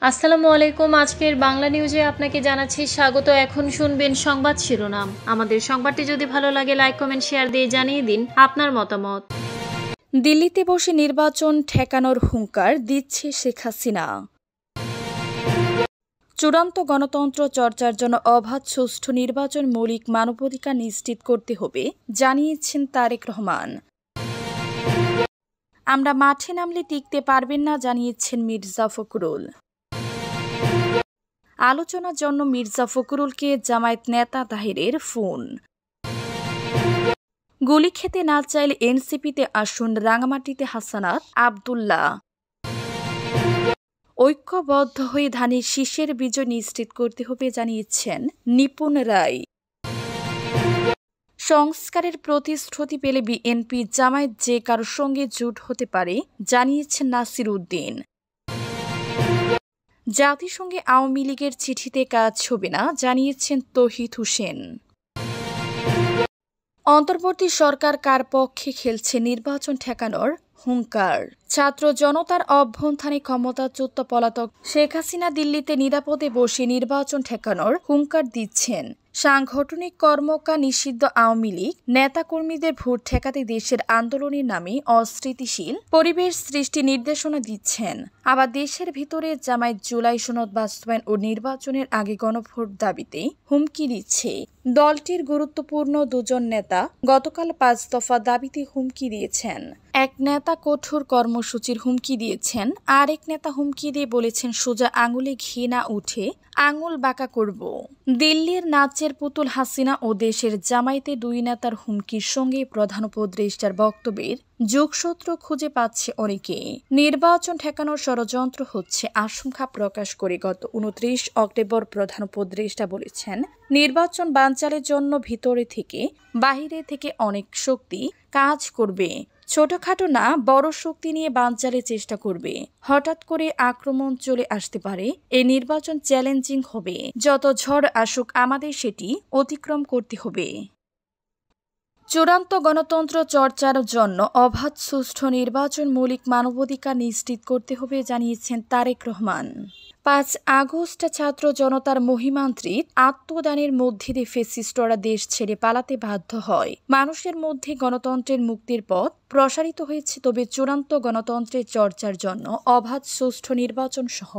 আসসালামু আলাইকুম। আজকের বাংলা নিউজে আপনাকে জানাচ্ছি স্বাগত। এখন শুনবেন সংবাদ শিরোনাম। আমাদের সংবাদটি যদি ভালো লাগে লাইক কমেন্ট শেয়ার দিয়ে জানিয়ে দিন আপনার মতামত। দিল্লিতে বসে নির্বাচন ঠেকানোর হুঙ্কার দিচ্ছে শেখ হাসিনা। চূড়ান্ত গণতন্ত্র চর্চার জন্য অবাধ সুষ্ঠু নির্বাচন মৌলিক মানবাধিকার নিশ্চিত করতে হবে জানিয়েছেন তারেক রহমান। আমরা মাঠে নামলে টিকতে পারবেন না জানিয়েছেন মির্জা ফখরুল। আলোচনার জন্য মির্জা ফখরুলকে জামায়াত নেতা তাহেরের ফোন। গুলি খেতে না চাইলে এনসিপিতে আসুন রাঙামাটিতে হাসানাত আব্দুল্লাহ। ঐক্যবদ্ধ হয়ে ধানের শীষের বিজয় নিশ্চিত করতে হবে জানিয়েছেন নিপুণ রায়। সংস্কারের প্রতিশ্রুতি পেলে বিএনপি জামায়াত যে কারোর সঙ্গে জোট হতে পারে জানিয়েছেন নাসির উদ্দিন। জাতিসংঘে আওয়ামী লীগের চিঠিতে কাজ হবে না জানিয়েছেন তৌহিদ হোসেন। অন্তর্বর্তী সরকার কার পক্ষে খেলছে নির্বাচন ঠেকানোর হুঙ্কার। ছাত্র জনতার অভ্যন্থানে ক্ষমতাচ্যুত পলাতক শেখ হাসিনা দিল্লিতে নিরাপদে বসে নির্বাচন ঠেকানোর হুঙ্কার দিচ্ছেন। সাংগঠনিক কর্মকাণ্ড নিষিদ্ধ আওয়ামী লীগ নেতাকর্মীদের ভোট ঠেকাতে দেশের আন্দোলনের নামে অস্থিতিশীল পরিবেশ সৃষ্টি নির্দেশনা দিচ্ছেন। আবার দেশের ভিতরে জামায়াত জুলাই সনদ বাস্তবায়ন ও নির্বাচনের আগে গণভোট দাবিতে হুমকি দিচ্ছে। দলটির গুরুত্বপূর্ণ দুজন নেতা গতকাল 5 দফা দাবিতে হুমকি দিয়েছেন। এক নেতা কঠোর কর্মসূচির হুমকি দিয়েছেন, আরেক নেতা হুমকি দিয়ে বলেছেন সোজা আঙুলে ঘি না উঠে আঙুল বাঁকা করব। দিল্লির নাচের পুতুল হাসিনা ও দেশের জামায়াতে দুই নেতার হুমকির সঙ্গে প্রধান উপদেষ্টার বক্তব্যের যোগসূত্র খুঁজে পাচ্ছে অনেকে। নির্বাচন ঠেকানোর ষড়যন্ত্র হচ্ছে আশঙ্কা প্রকাশ করে গত 29 অক্টোবর প্রধান উপদেষ্টা বলেছেন, নির্বাচন বানচালের জন্য ভিতরে থেকে বাহিরে থেকে অনেক শক্তি কাজ করবে। ছোটখাটো না বড় শক্তি নিয়ে বানচালের চেষ্টা করবে। হঠাৎ করে আক্রমণ চলে আসতে পারে। এই নির্বাচন চ্যালেঞ্জিং হবে। যত ঝড় আসুক আমাদের সেটি অতিক্রম করতে হবে। চূড়ান্ত গণতন্ত্র চর্চার জন্য অবাধ সুষ্ঠু নির্বাচন মৌলিক মানবাধিকার নিশ্চিত করতে হবে জানিয়েছেন তারেক রহমান। 5 আগস্ট ছাত্র জনতার মহিমান্ত্রিত আত্মদানের মধ্যে দিয়ে ফ্যাসিস্টরা দেশ ছেড়ে পালাতে বাধ্য হয়। মানুষের মধ্যে গণতন্ত্রের মুক্তির পথ প্রসারিত হয়েছে। তবে চূড়ান্ত গণতন্ত্রের চর্চার জন্য অবাধ সুষ্ঠু নির্বাচন সহ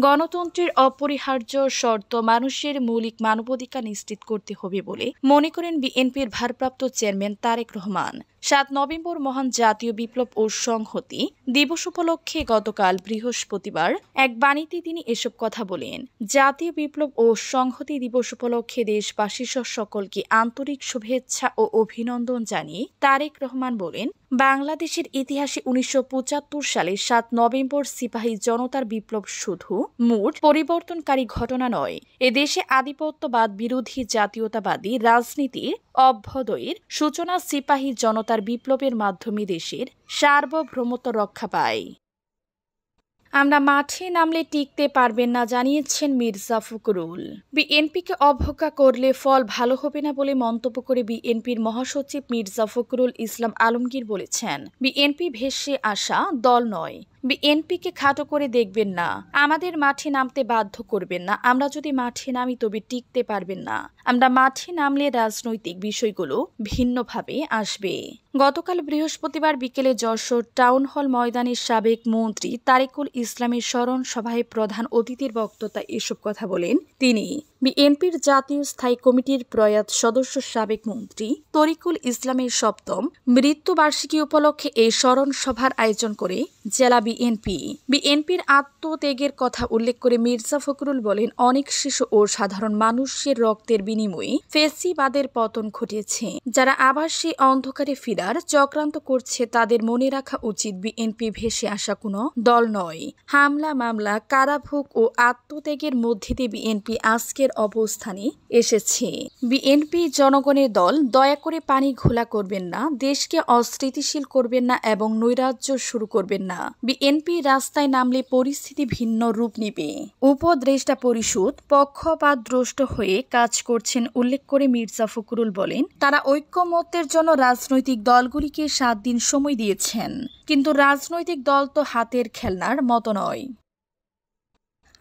গণতন্ত্রের অপরিহার্য শর্ত মানুষের মৌলিক মানবাধিকার নিশ্চিত করতে হবে বলে মনে করেন বিএনপির ভারপ্রাপ্ত চেয়ারম্যান তারেক রহমান। 7 নভেম্বর মহান জাতীয় বিপ্লব ও সংহতি দিবস উপলক্ষে গতকাল বৃহস্পতিবার এক বাণীতে তিনি এসব কথা বলেন। জাতীয় বিপ্লব ও সংহতি দিবস উপলক্ষে দেশবাসীর সকলকে আন্তরিক শুভেচ্ছা ও অভিনন্দন জানিয়ে তারেক রহমান বলেন, বাংলাদেশের ইতিহাসে 1975 সালে 7 নভেম্বর সিপাহী জনতার বিপ্লব শুধু মোট পরিবর্তনকারী ঘটনা নয়, এদেশে আধিপত্যবাদ বিরোধী জাতীয়তাবাদী রাজনীতির অভ্যুদয়ের সূচনা। সিপাহী জনতার বিপ্লবের মাধ্যমে দেশের সার্বভৌমত্ব রক্ষা পায়। আমরা মাঠে নামলে টিকতে পারবেন না জানিয়েছেন মির্জা ফখরুল। বিএনপিকে অবজ্ঞা করলে ফল ভালো হবে না বলে মন্তব্য করে বিএনপির মহাসচিব মির্জা ফখরুল ইসলাম আলমগীর বলেছেন, বিএনপি ভেসে আসা দল নয়। বিএনপিকে খাটো করে দেখবেন না, আমাদের মাঠে নামতে বাধ্য করবেন না। আমরা যদি মাঠে নামি তবে টিকতে পারবেন না। আমরা মাঠে নামলে রাজনৈতিক বিষয়গুলো ভিন্নভাবে আসবে। গতকাল বৃহস্পতিবার বিকেলে যশোর টাউন হল ময়দানে সাবেক মন্ত্রী তারিকুল ইসলামের স্মরণ সভায় প্রধান অতিথির বক্তব্যে এসব কথা বলেন তিনি। বিএনপির জাতীয় স্থায়ী কমিটির প্রয়াত সদস্য সাবেক মন্ত্রী তরিকুল ইসলামের 7ম মৃত্যুবার্ষিকী উপলক্ষে এই স্মরণ সভার আয়োজন করে জেলা বিএনপির আত্মত্যাগের কথা উল্লেখ করে মির্জা ফখরুল বলেন, অনেক শিশু ও সাধারণ মানুষের রক্তের বিনিময়ে ফ্যাসিবাদের পতন ঘটেছে। যারা আবার সেই অন্ধকারে ফেরার চক্রান্ত করছে তাদের মনে রাখা উচিত, বিএনপি ভেসে আসা কোনো দল নয়। হামলা মামলা কারাভোগ ও আত্মত্যাগের মধ্যে দিয়ে বিএনপি আজকের অবস্থানে এসেছে। বিএনপি জনগণের দল। দয়া করে পানি ঘোলা করবেন না, দেশকে অস্থিতিশীল করবেন না এবং নৈরাজ্য শুরু করবেন না। বিএনপি রাস্তায় নামলে পরিস্থিতি ভিন্ন রূপ নেবে। উপদেষ্টা পরিষদ পক্ষপাতদুষ্ট হয়ে কাজ করছেন উল্লেখ করে মির্জা ফখরুল বলেন, তারা ঐক্যমত্যের জন্য রাজনৈতিক দলগুলিকে 7 দিন সময় দিয়েছেন, কিন্তু রাজনৈতিক দল তো হাতের খেলনার মতো নয়।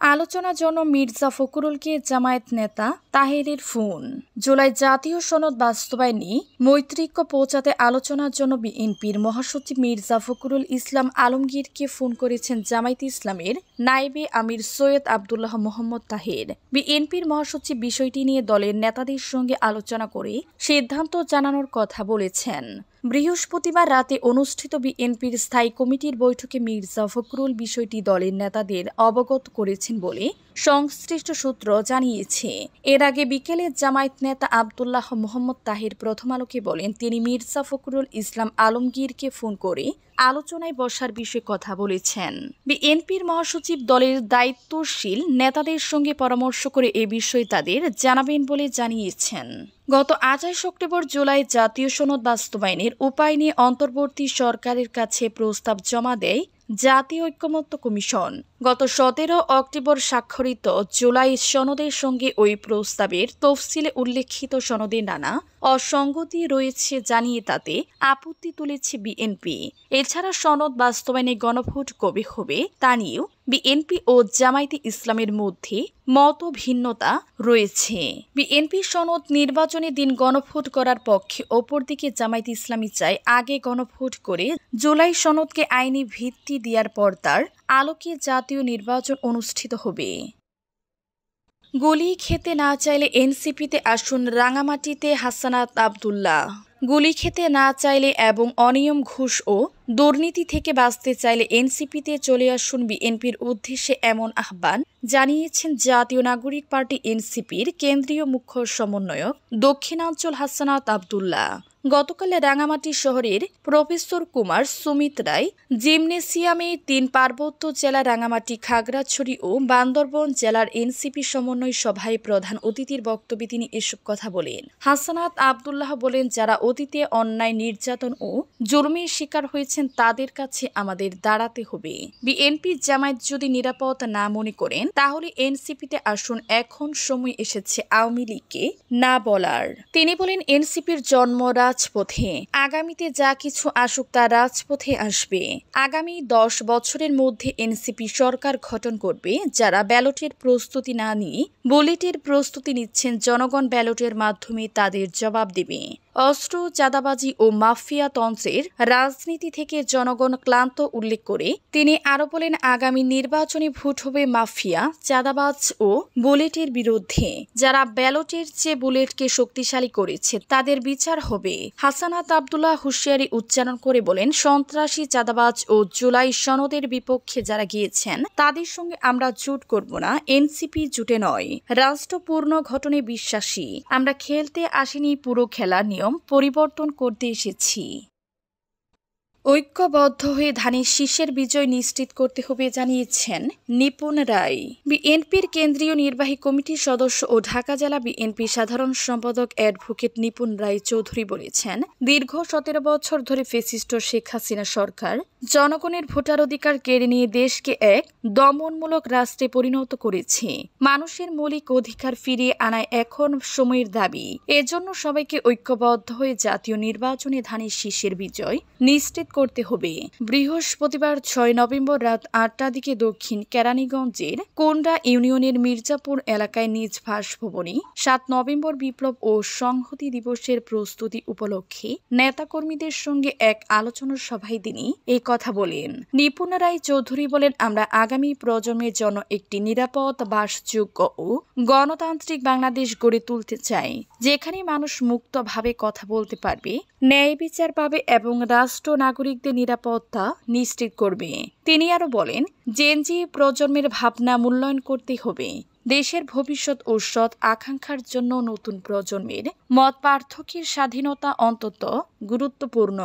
আলোচনার জন্য মির্জা ফখরুলকে জামায়াত নেতা তাহেরের ফোন। জুলাই জাতীয় সনদ বাস্তবায়নে মৈত্রীক্য পৌঁছাতে আলোচনার জন্য বিএনপির মহাসচিব মির্জা ফখরুল ইসলাম আলমগীরকে ফোন করেছেন জামায়াতে ইসলামের নায়েবে আমির সৈয়দ আবদুল্লাহ মোহাম্মদ তাহের। বিএনপির মহাসচিব বিষয়টি নিয়ে দলের নেতাদের সঙ্গে আলোচনা করে সিদ্ধান্ত জানানোর কথা বলেছেন। বৃহস্পতিবার রাতে অনুষ্ঠিত বিএনপির স্থায়ী কমিটির বৈঠকে মির্জা ফখরুল বিষয়টি দলের নেতাদের অবগত করেছেন বলে সংশ্লিষ্ট সূত্র জানিয়েছে। এর আগে বিকেলে জামায়াত নেতা আবদুল্লাহ মোহাম্মদ তাহের প্রথম আলোকে বলেন, তিনি মির্জা ফখরুল ইসলাম আলমগীরকে ফোন করে আলোচনায় বসার বিষয়ে কথা বলেছেন। বিএনপির মহাসচিব দলের দায়িত্বশীল নেতাদের সঙ্গে পরামর্শ করে এ বিষয়ে তাদের জানাবেন বলে জানিয়েছেন। গত 28 অক্টোবর জুলাই জাতীয় সনদ বাস্তবায়নের উপায় নিয়ে অন্তর্বর্তী সরকারের কাছে প্রস্তাব জমা দেয় জাতীয় ঐক্যমত্য কমিশন। গত 17 অক্টোবর স্বাক্ষরিত জুলাই সনদের সঙ্গে ওই প্রস্তাবের তফসিলে উল্লেখিত সনদে নানা অসঙ্গতি রয়েছে জানিয়ে তাতে আপত্তি তুলেছে বিএনপি। এছাড়া সনদ বাস্তবায়নে গণভোট কবে হবে তা নিয়েও বিএনপি ও জামায়াতে ইসলামের মধ্যে মতভিন্নতা রয়েছে। বিএনপি সনদ নির্বাচনের দিন গণভোট করার পক্ষে, অপরদিকে জামায়াতে ইসলামী চায় আগে গণভোট করে জুলাই সনদকে আইনি ভিত্তি দেওয়ার পর তার আলোকে জাতীয় নির্বাচন অনুষ্ঠিত হবে। গুলি খেতে না চাইলে এনসিপিতে আসুন রাঙামাটিতে হাসানাত আব্দুল্লাহ। গুলি খেতে না চাইলে এবং অনিয়ম, ঘুষ ও দুর্নীতি থেকে বাঁচতে চাইলে এনসিপিতে চলে আসুন বিএনপির উদ্দেশ্যে এমন আহ্বান জানিয়েছেন জাতীয় নাগরিক পার্টি এনসিপির কেন্দ্রীয় মুখ্য সমন্বয়ক দক্ষিণাঞ্চল হাসানাত আব্দুল্লাহ। গতকাল রাঙামাটি শহরের প্রফেসর কুমার সুমিত রায় জিমনেসিয়ামে 3 পার্বত্য জেলা রাঙামাটি, খাগড়াছড়ি ও বান্দরবন জেলার এনসিপি সমন্বয় সভায় প্রধান অতিথির বক্তব্যে তিনি এসব কথা বলেন। হাসানাত আব্দুল্লাহ বলেন, যারা অতীতে অন্যায়, নির্যাতন ও জুলুমের শিকার হয়েছেন তাদের কাছে আমাদের দাঁড়াতে হবে। বিএনপি জামায়াত যদি নিরাপদ না মনে করেন তাহলে এনসিপিতে আসুন, এখন সময় এসেছে আওয়ামী লীগকে না বলার। তিনি বলেন, এনসিপির জন্ম রাজপথে, আগামীতে যা কিছু আসুক তা রাজপথে আসবে। আগামী 10 বছরের মধ্যে এনসিপি সরকার গঠন করবে। যারা ব্যালটের প্রস্তুতি না নিয়ে বুলেটের প্রস্তুতি নিচ্ছেন, জনগণ ব্যালটের মাধ্যমে তাদের জবাব দেবে। অস্ত্র, চাঁদাবাজি ও মাফিয়া তন্ত্রের রাজনীতি থেকে জনগণ ক্লান্ত উল্লেখ করে তিনি আরো বলেন, আগামী নির্বাচনে ভোট হবে মাফিয়া, চাঁদাবাজ ও বুলেটের বিরুদ্ধে। যারা ব্যালটের চেয়ে বুলেটকে শক্তিশালী করেছে তাদের বিচার হবে। হাসানাত আব্দুল্লাহ হুঁশিয়ারি উচ্চারণ করে বলেন, সন্ত্রাসী, চাঁদাবাজ ও জুলাই সনদের বিপক্ষে যারা গিয়েছেন তাদের সঙ্গে আমরা জোট করব না। এনসিপি জোটে নয়, রাষ্ট্র পূর্ণ ঘটনে বিশ্বাসী। আমরা খেলতে আসিনি, পুরো খেলার নিয়ম পরিবর্তন করতে এসেছি। ঐক্যবদ্ধ হয়ে ধানের শীষের বিজয় নিশ্চিত করতে হবে জানিয়েছেন নিপুণ রায়। বিএনপির কেন্দ্রীয় নির্বাহী কমিটির সদস্য ও ঢাকা জেলা বিএনপি সাধারণ সম্পাদক অ্যাডভোকেট নিপুণ রায় চৌধুরী বলেছেন, দীর্ঘ 17 বছর ধরে ফ্যাসিস্ট শেখ হাসিনা সরকার জনগণের ভোটাধিকার কেড়ে নিয়ে দেশকে এক দমনমূলক রাষ্ট্রে পরিণত করেছে। মানুষের মৌলিক অধিকার ফিরিয়ে আনায় এখন সময়ের দাবি। এজন্য সবাইকে ঐক্যবদ্ধ হয়ে জাতীয় নির্বাচনে ধানের শীষের বিজয় নিশ্চিত করতে হবে। বৃহস্পতিবার 6 নভেম্বর রাত 8টার দিকে দক্ষিণ কেরানীগঞ্জের কোন্ডা ইউনিয়নের মির্জাপুর এলাকায় নিজ বাসভবনে 7 নভেম্বর বিপ্লব ও সংহতি দিবসের প্রস্তুতি উপলক্ষে নেতাকর্মীদের সঙ্গে এক আলোচনা সভায় তিনি এই কথা বলেন। নিপুণ রায় চৌধুরী বলেন, আমরা আগামী প্রজন্মের জন্য একটি নিরাপদ, বাসযোগ্য ও গণতান্ত্রিক বাংলাদেশ গড়ে তুলতে চাই, যেখানে মানুষ মুক্তভাবে কথা বলতে পারবে, ন্যায় বিচার পাবে এবং রাষ্ট্র নাগরিকদের নিরাপত্তা নিশ্চিত করবে। তিনি আরো বলেন, জেনজি প্রজন্মের ভাবনা মূল্যায়ন করতে হবে। দেশের ভবিষ্যৎ ও সৎ আকাঙ্ক্ষার জন্য নতুন প্রজন্মের মত পার্থক্যের স্বাধীনতা অন্তত গুরুত্বপূর্ণ।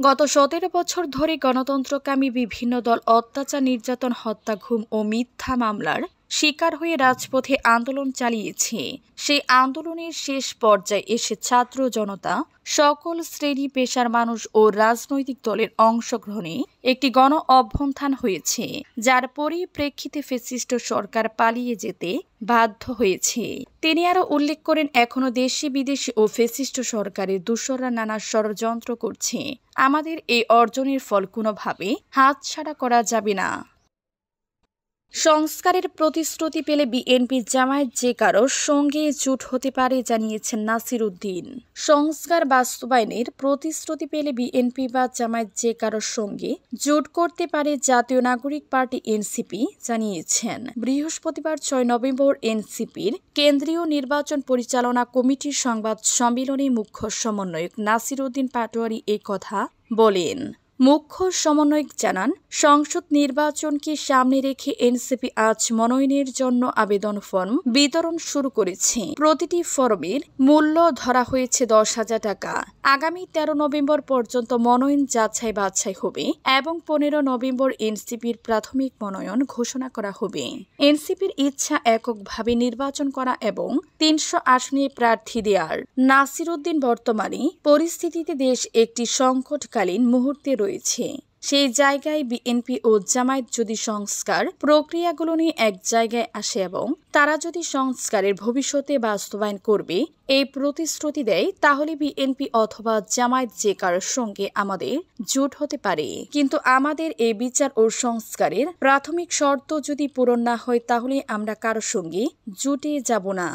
গত 17 বছর ধরে গণতন্ত্রকামী বিভিন্ন দল অত্যাচার, নির্যাতন, হত্যা, গুম ও মিথ্যা মামলার শিকার হয়ে রাজপথে আন্দোলন চালিয়েছে। সেই আন্দোলনের শেষ পর্যায়ে এসে ছাত্র জনতা, সকল শ্রেণী পেশার মানুষ ও রাজনৈতিক দলের অংশগ্রহণে একটি গণ অভ্যুত্থান হয়েছে, যার পরিপ্রেক্ষিতে ফ্যাসিস্ট সরকার পালিয়ে যেতে বাধ্য হয়েছে। তিনি আরো উল্লেখ করেন, এখনো দেশি বিদেশি ও ফ্যাসিস্ট সরকারের দূষররা নানা ষড়যন্ত্র করছে। আমাদের এই অর্জনের ফল কোনোভাবে হাতছাড়া করা যাবে না। সংস্কারের প্রতিশ্রুতি পেলে বিএনপি জামায়াত যে কারোর সঙ্গে জোট হতে পারে জানিয়েছেন নাসির উদ্দিন। সংস্কার বাস্তবায়নের প্রতিশ্রুতি পেলে বিএনপি বা জামায়াত যে কারোর সঙ্গে জোট করতে পারে জাতীয় নাগরিক পার্টি এনসিপি জানিয়েছেন। বৃহস্পতিবার 6 নভেম্বর এনসিপির কেন্দ্রীয় নির্বাচন পরিচালনা কমিটির সংবাদ সম্মেলনে মুখ্য সমন্বয়ক নাসির উদ্দিন পাটোয়ারি এই কথা বলেন। মুখ্য সমন্বয়ক জানান, সংসদ নির্বাচনকে সামনে রেখে এনসিপি আজ মনোনয়নের জন্য আবেদন ফর্ম বিতরণ শুরু করেছে। প্রতিটি ফর্মের মূল্য ধরা হয়েছে 10,000 টাকা। আগামী 13 নভেম্বর পর্যন্ত মনোনয়ন যাচাই বাছাই হবে এবং 15 নভেম্বর এনসিপির প্রাথমিক মনোনয়ন ঘোষণা করা হবে। এনসিপির ইচ্ছা এককভাবে নির্বাচন করা এবং 300 আসনে প্রার্থী দেওয়ার। নাসির উদ্দিন বর্তমানে পরিস্থিতিতে দেশ একটি সংকটকালীন মুহূর্তে রয়েছে। সেই জায়গায় বিএনপি ও জামায়াত যদি সংস্কার প্রক্রিয়াগুলো নিয়ে এক জায়গায় আসে এবং তারা যদি সংস্কারের ভবিষ্যতে বাস্তবায়ন করবে এই প্রতিশ্রুতি দেয়, তাহলে বিএনপি অথবা জামায়াত যে কারোর সঙ্গে আমাদের জোট হতে পারে। কিন্তু আমাদের এই বিচার ও সংস্কারের প্রাথমিক শর্ত যদি পূরণ না হয়, তাহলে আমরা কারোর সঙ্গে জোটে যাব না।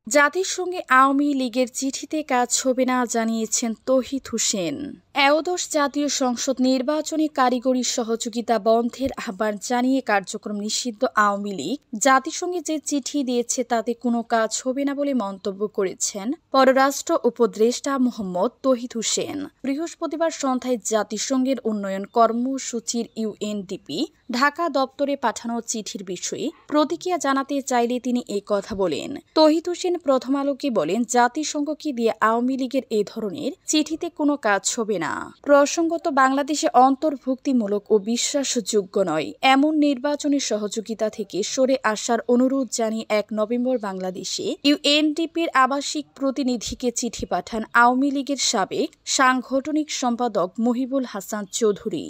জাতিসংঘে আওয়ামী লীগের চিঠিতে কাজ হবে না জানিয়েছেন তৌহিদ হোসেন। একাদশ জাতীয় সংসদ নির্বাচনে কারিগরি সহযোগিতা বন্ধের আহ্বান জানিয়ে কার্যক্রম নিষিদ্ধ আওয়ামী লীগ জাতিসংঘে যে চিঠি দিয়েছে তাতে কোনো কাজ হবে না বলে মন্তব্য করেছেন পররাষ্ট্র উপদেষ্টা মোহাম্মদ তৌহিদ হোসেন। বৃহস্পতিবার সন্ধ্যায় জাতিসংঘের উন্নয়ন কর্মসূচির ইউএনডিপি ঢাকা দপ্তরে পাঠানো চিঠির বিষয়ে প্রতিক্রিয়া জানাতে চাইলে তিনি এই কথা বলেন। তৌহিদ হোসেন প্রথম আলোকে বলেন, জাতিসংঘকে দিয়ে আওয়ামী লীগের এই ধরনের চিঠিতে কোনো কাজ হবে না। প্রসঙ্গত, বাংলাদেশে অন্তর্ভুক্তিমূলক ও বিশ্বাসযোগ্য নয় এমন নির্বাচনী সহযোগিতা থেকে সরে আসার অনুরোধ জানিয়ে 1 নভেম্বর বাংলাদেশে ইউএনডিপির আবাসিক প্রতিনিধিকে চিঠি পাঠান আওয়ামী লীগের সাবেক সাংগঠনিক সম্পাদক মহিবুল হাসান চৌধুরী।